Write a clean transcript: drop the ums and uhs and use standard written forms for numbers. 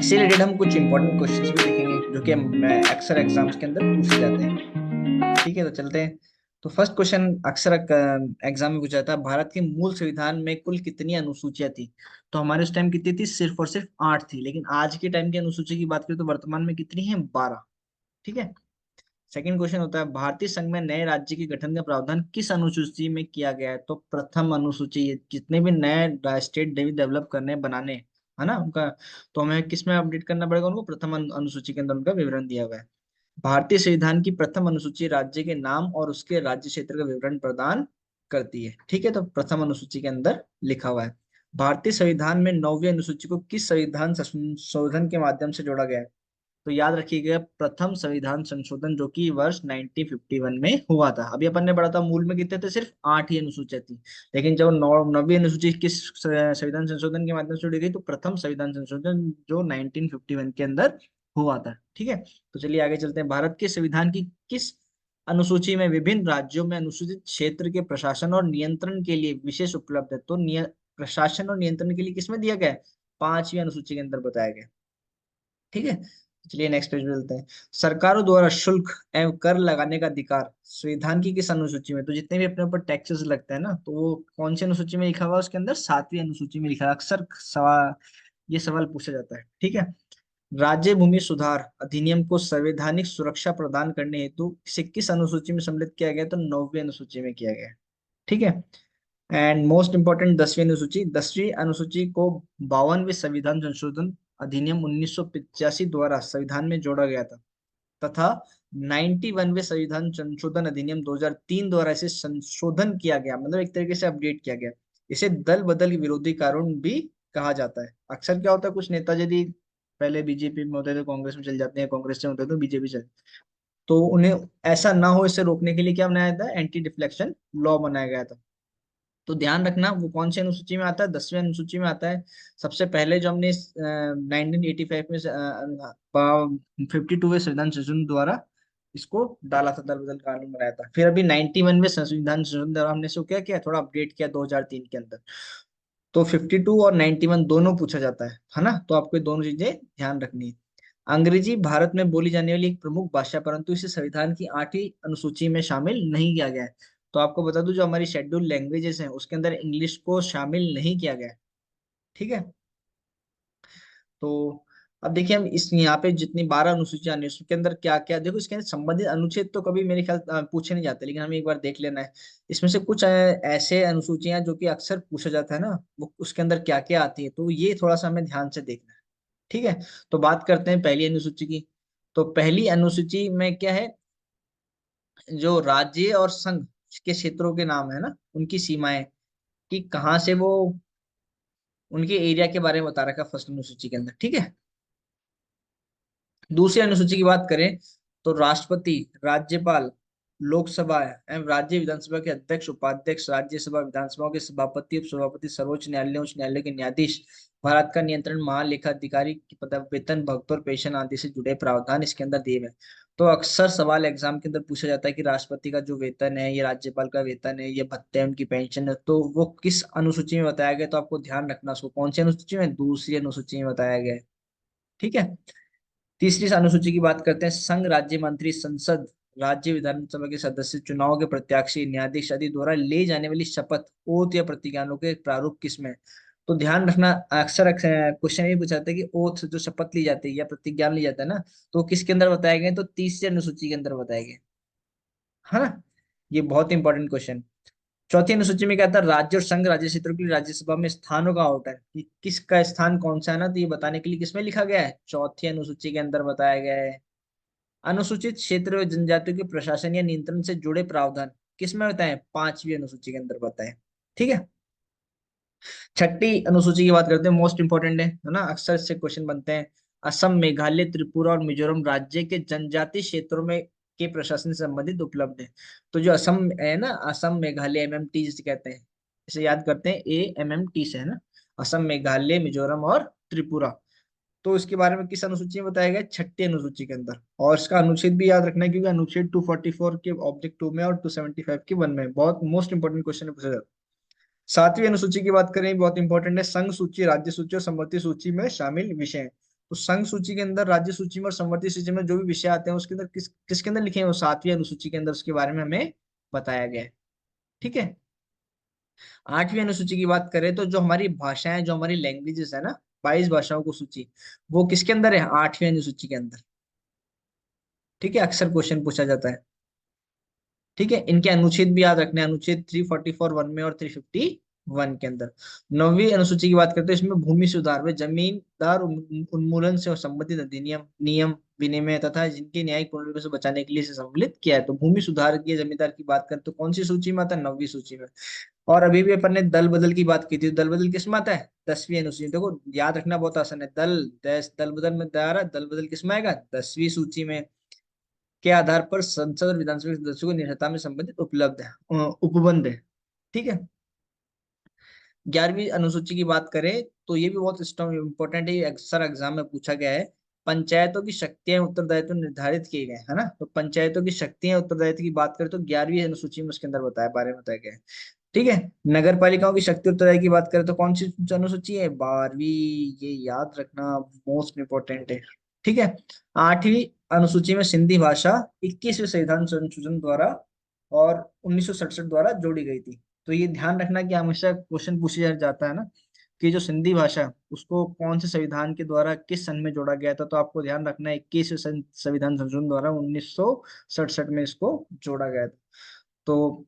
इससे रिलेटेड हम कुछ इंपॉर्टेंट क्वेश्चंस भी देखेंगे जो कि अक्सर एग्जाम्स के अंदर पूछे जाते हैं। ठीक है, तो चलते हैं। तो फर्स्ट क्वेश्चन अक्सर एग्जाम में पूछा जाता है, भारत के मूल संविधान में कुल कितनी अनुसूचियां थी? तो हमारे उस टाइम कितनी थी? सिर्फ और सिर्फ 8 थी। लेकिन आज के टाइम की अनुसूची की बात करें तो वर्तमान में कितनी है? 12। ठीक है। सेकंड क्वेश्चन होता है, भारतीय संघ में नए राज्य के गठन का प्रावधान किस अनुसूची में किया गया है? तो प्रथम अनुसूची। ये जितने भी नए स्टेट डेवलप करने बनाने है ना उनका, तो हमें किस में अपडेट करना पड़ेगा? उनको प्रथम अनुसूची के अंदर उनका विवरण दिया हुआ है। भारतीय संविधान की प्रथम अनुसूची राज्य के नाम और उसके राज्य क्षेत्र का विवरण प्रदान करती है। ठीक है, तो प्रथम अनुसूची के अंदर लिखा हुआ है। भारतीय संविधान में 9वीं अनुसूची को किस संविधान संशोधन के माध्यम से जोड़ा गया है? तो याद रखिएगा, प्रथम संविधान संशोधन जो कि वर्ष 1951 में हुआ था। अभी अपन ने पढ़ा था मूल में कितने थे? सिर्फ 8 ही अनुसूचियां थी। लेकिन जब 9वीं अनुसूची किस संविधान संशोधन के माध्यम से जोड़ी गई? तो प्रथम संविधान संशोधन जो 1951 के अंदर हुआ था। ठीक है, तो चलिए आगे चलते हैं। भारत के संविधान की किस अनुसूची में विभिन्न राज्यों में अनुसूचित क्षेत्र के प्रशासन और नियंत्रण के लिए विशेष उपलब्ध है? तो प्रशासन और नियंत्रण के लिए किसमें दिया गया है? 5वीं अनुसूची के अंदर बताया गया। ठीक है, चलिए नेक्स्ट पेज पे चलते हैं। सरकारों द्वारा शुल्क एवं कर लगाने का अधिकार संविधान की किस अनुसूची में? तो जितने भी अपने ऊपर टैक्सेस लगते हैं ना, तो वो कौन सी अनुसूची में लिखा हुआ है? उसके अंदर 7वीं अनुसूची में लिखा है। अक्सर सवाल, ये सवाल पूछा जाता है। ठीक है। राज्य भूमि सुधार अधिनियम को संवैधानिक सुरक्षा प्रदान करने हेतु इसे किस अनुसूची में सम्मिलित किया गया? तो 9वीं अनुसूची में किया गया है। ठीक है। एंड मोस्ट इंपॉर्टेंट 10वीं अनुसूची। 10वीं अनुसूची को 52वें संविधान संशोधन अधिनियम 1985 द्वारा संविधान में जोड़ा गया था तथा 91वें संविधान संशोधन अधिनियम 2003 द्वारा इसे संशोधन किया गया, मतलब एक तरीके से अपडेट किया गया। इसे दल बदल विरोधी कानून भी कहा जाता है। अक्सर क्या होता है, कुछ नेता यदि पहले बीजेपी में होते थे, कांग्रेस में चल जाते हैं, कांग्रेस से होते तो बीजेपी चल, तो उन्हें ऐसा ना हो, इससे रोकने के लिए क्या बनाया था? एंटी डिफ्लेक्शन लॉ बनाया गया था। तो ध्यान रखना वो कौन सी अनुसूची में आता है? 10वीं अनुसूची में आता है। सबसे पहले जो हमने 1985 में 52वें संविधान संशोधन द्वारा इसको डाला था, दल बदल कानून बनाया था। फिर अभी 91वें संविधान संशोधन द्वारा हमने इसको क्या किया? थोड़ा अपडेट किया 2003 के अंदर। तो 52 और 91 दोनों पूछा जाता है ना? तो आपको ये दोनों चीजें ध्यान रखनी है। अंग्रेजी भारत में बोली जाने वाली एक प्रमुख भाषा, परंतु इसे संविधान की 8वीं अनुसूची में शामिल नहीं किया गया है। तो आपको बता दूं, जो हमारी शेड्यूल लैंग्वेजेस हैं उसके अंदर इंग्लिश को शामिल नहीं किया गया है। ठीक है। तो अब देखिए, हम इस यहाँ पे जितनी 12 अनुसूचियां हैं उसके अंदर क्या क्या, देखो इसके अंदर संबंधित अनुच्छेद तो कभी मेरे ख्याल पूछे नहीं जाते, लेकिन हमें एक बार देख लेना है। इसमें से कुछ ऐसे अनुसूचियां जो कि अक्सर पूछा जाता है ना, वो उसके अंदर क्या क्या आती है, तो ये थोड़ा सा हमें ध्यान से देखना है। ठीक है। तो बात करते हैं पहली अनुसूची की। तो पहली अनुसूची में क्या है? जो राज्य और संघ के क्षेत्रों के नाम है ना, उनकी सीमाएं, कि कहाँ से वो, उनके एरिया के बारे में बता रखा है फर्स्ट अनुसूची के अंदर। ठीक है। दूसरी अनुसूची की बात करें तो राष्ट्रपति, राज्यपाल, लोकसभा एवं राज्य विधानसभा के अध्यक्ष, उपाध्यक्ष, राज्यसभा विधानसभाओं के सभापति, उपसभापति, सर्वोच्च न्यायालय, उच्च न्यायालय के न्यायाधीश, भारत का नियंत्रण, महालेखा अधिकारी की पद, वेतन, भत्तों और पेंशन आदि से जुड़े प्रावधान इसके अंदर दिए हुए हैं। तो अक्सर सवाल एग्जाम के अंदर पूछा जाता है कि राष्ट्रपति का जो वेतन है, ये राज्यपाल का वेतन है, ये भत्ते हैं, उनकी पेंशन है, तो वो किस अनुसूची में बताया गया? तो आपको ध्यान रखना, उसको कौन सी अनुसूची में? दूसरी अनुसूची में बताया गया है। ठीक है। तीसरी अनुसूची की बात करते हैं। संघ राज्य मंत्री, संसद, राज्य विधानसभा के सदस्य, चुनाव के प्रत्याशी, न्यायाधीश आदि द्वारा ले जाने वाली शपथ, ओथ या प्रतिज्ञानों के प्रारूप किसमें है? तो ध्यान रखना, अक्सर क्वेश्चन ये पूछाते हैं कि ओथ जो शपथ ली जाती है या प्रतिज्ञान ली जाता है ना, तो किसके अंदर बताए गए? तो तीसरी अनुसूची के अंदर बताए गए, है ना? ये बहुत इंपॉर्टेंट क्वेश्चन। चौथी अनुसूची में क्या था? राज्य और संघ राज्य क्षेत्रों की राज्यसभा में स्थानों का आवंटन, कि किसका स्थान कौन सा है ना, तो ये बताने के लिए किसमें लिखा गया है? चौथी अनुसूची के अंदर बताया गया है। अनुसूचित क्षेत्र व जनजातियों के प्रशासन या नियंत्रण से जुड़े प्रावधान किसमें बताए? 5वीं अनुसूची के अंदर बताए। ठीक है। छठी अनुसूची की बात करते हैं, मोस्ट इंपोर्टेंट है ना, अक्सर इससे क्वेश्चन बनते हैं। असम, मेघालय, त्रिपुरा और मिजोरम राज्य के जनजातीय क्षेत्रों में के प्रशासन से संबंधित उपलब्ध है। तो जो असम है ना, असम मेघालय, एमएमटी जिसे कहते हैं, इसे याद करते हैं AMMT से, है ना? असम, मेघालय, मिजोरम और त्रिपुरा। तो इसके बारे में किस अनुसूची में बताया गया? छठी अनुसूची के अंदर। और इसका अनुच्छेद भी याद रखना है, क्योंकि अनुच्छेद 244 के ऑब्जेक्ट 2 में और 275 के 1 में बहुत मोस्ट इंपोर्टेंट क्वेश्चन है, पूछा जाता है। 7वीं अनुसूची की बात करें, बहुत इंपॉर्टेंट है। संघ सूची, राज्य सूची और समवर्ती सूची में शामिल विषय। तो संघ सूची के अंदर, राज्य सूची में और संवर्ती सूची में जो भी विषय आते हैं उसके अंदर किसके अंदर लिखे हैं, वो 7वीं अनुसूची के अंदर उसके बारे में हमें बताया गया है। ठीक है। 8वीं अनुसूची की बात करें तो जो हमारी भाषाएं, जो हमारी लैंग्वेजेस है ना, 22 भाषाओं को सूची, वो किसके अंदर है, 8वीं अनुसूची के अंदर। ठीक है, अक्सर क्वेश्चन पूछा जाता है। ठीक है, इनके अनुच्छेद भी याद रखने हैं, अनुच्छेद 344 वन में और 351 के अंदर। 9वीं अनुसूची की बात करते हैं, इसमें भूमि सुधार में जमींदार उन्मूलन से संबंधित अधिनियम, नियम, विनिमय तथा जिनके न्यायिक पूर्ण से बचाने के लिए इसे सम्मिलित किया है। तो भूमि सुधार की, जमींदार की बात करें तो कौन सी सूची में आता है, 9वीं सूची में। और अभी भी अपन ने दल बदल की बात की थी, दल बदल किस में आता है, 10वीं अनुसूची। देखो याद रखना बहुत आसान है, दल देश, दल बदल में दायरा, दल बदल किस में आएगा, 10वीं सूची में। के आधार पर संसद और विधानसभा के सदस्यों को निरंतरता में संबंधित उपलब्ध है, उपबंध है। ठीक है। 11वीं अनुसूची की बात करें तो ये भी बहुत इंपॉर्टेंट है, अक्सर एग्जाम में पूछा गया है। पंचायतों की शक्तियां उत्तरदायित्व निर्धारित किए गए है ना, तो पंचायतों की शक्तियां उत्तरदायित्व की बात करें तो 11वीं अनुसूची में उसके अंदर बताया, बारे में बताया गया है। ठीक है। नगर पालिकाओं की शक्ति उत्तरदायित्व की बात करें तो कौन सी अनुसूची है, 12वीं। ये याद रखना मोस्ट इंपॉर्टेंट है। ठीक है। 8वीं अनुसूची में सिंधी भाषा 21वें संविधान संशोधन द्वारा और 1967 द्वारा जोड़ी गई थी। तो ये ध्यान रखना कि हमेशा क्वेश्चन पूछा जाता है ना, कि जो सिंधी भाषा, उसको कौन से संविधान के द्वारा किस सन में जोड़ा गया था। तो आपको ध्यान रखना है 21वें संविधान संशोधन द्वारा 1967 में इसको जोड़ा गया था। तो